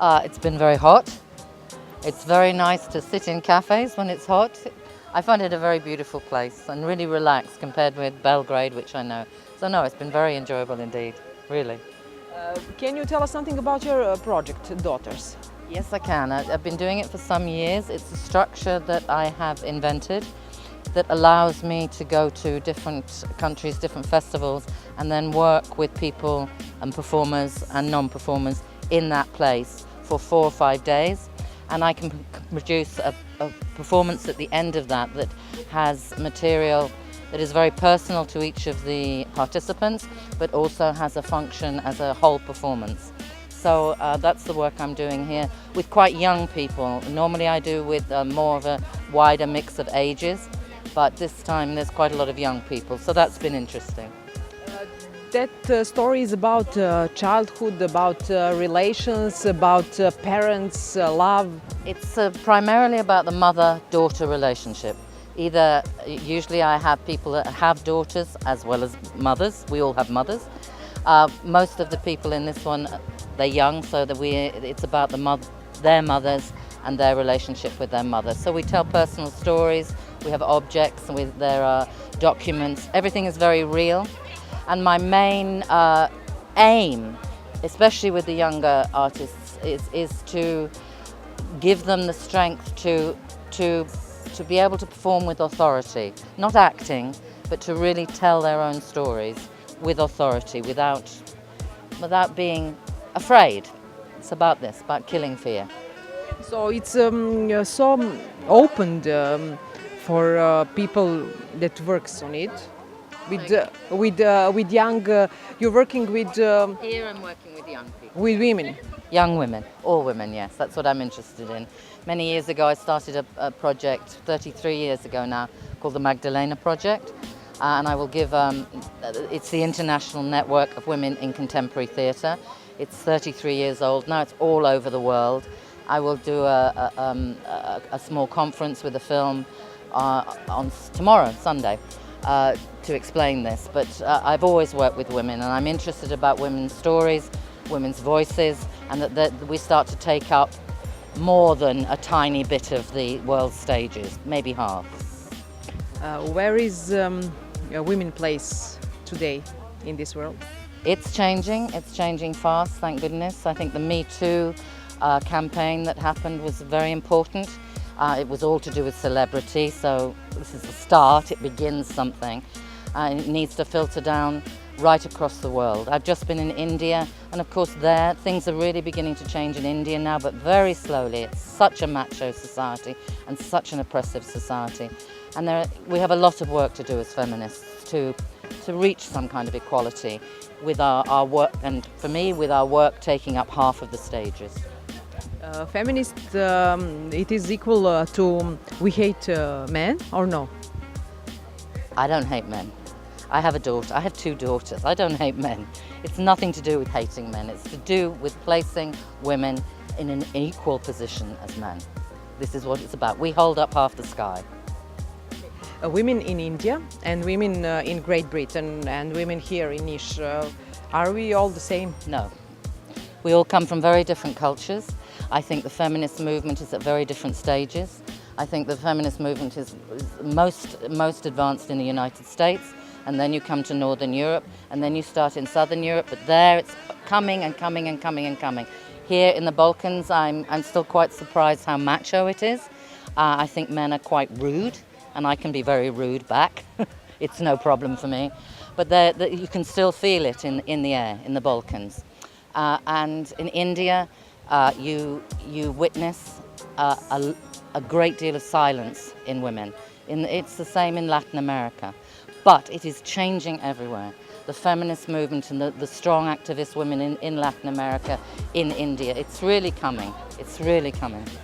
It's been very hot. It's very nice to sit in cafes when it's hot. I find it a very beautiful place and really relaxed compared with Belgrade, which I know. So no, it's been very enjoyable indeed, really. Can you tell us something about your project, Daughters? Yes, I can. I've been doing it for some years. It's a structure that I have invented that allows me to go to different countries, different festivals, and then work with people and performers and non-performers in that place for 4 or 5 days. And I can produce a performance at the end of that that has material that is very personal to each of the participants, but also has a function as a whole performance. So that's the work I'm doing here with quite young people. Normally I do with more of a wider mix of ages, but this time there's quite a lot of young people, so that's been interesting. That story is about childhood, about relations, about parents, love. It's primarily about the mother-daughter relationship. Usually I have people that have daughters as well as mothers. We all have mothers. Most of the people in this one, they're young, so that it's about their mothers and their relationship with their mother. So we tell personal stories, we have objects, and there are documents. Everything is very real. And my main aim, especially with the younger artists, is to give them the strength to be able to perform with authority. Not acting, but to really tell their own stories with authority, without being afraid. It's about this, about killing fear. So it's so opened for people that works on it. With young, you're working with. Here I'm working with young people. With women. Young women, all women, yes. That's what I'm interested in. Many years ago, I started a project, 33 years ago now, called the Magdalena Project, and I will give. It's the International Network of Women in Contemporary Theatre. It's 33 years old now. It's all over the world. I will do a small conference with a film on tomorrow, Sunday. To explain this, but I've always worked with women, and I'm interested about women's stories, women's voices, and that we start to take up more than a tiny bit of the world stages, maybe half. Where is women's place today in this world? It's changing fast, thank goodness. I think the Me Too campaign that happened was very important. It was all to do with celebrity, so this is the start, it begins something. It needs to filter down right across the world. I've just been in India, and of course there, things are really beginning to change in India now, but very slowly. It's such a macho society and such an oppressive society. And we have a lot of work to do as feminists to reach some kind of equality with our work, and for me, with our work taking up half of the stages. Feminist, it is equal to we hate men or no? I don't hate men. I have a daughter. I have 2 daughters. I don't hate men. It's nothing to do with hating men. It's to do with placing women in an equal position as men. This is what it's about. We hold up half the sky. Women in India and women in Great Britain and women here in Niš, are we all the same? No. We all come from very different cultures. I think the feminist movement is at very different stages. I think the feminist movement is most advanced in the United States, and then you come to Northern Europe, and then you start in Southern Europe, but there it's coming and coming and coming and coming. Here in the Balkans, I'm still quite surprised how macho it is. I think men are quite rude, and I can be very rude back. It's no problem for me. But you can still feel it in the air, in the Balkans. And in India, you witness a great deal of silence in women. It's the same in Latin America, but it is changing everywhere. The feminist movement and the strong activist women in Latin America, in India, it's really coming. It's really coming.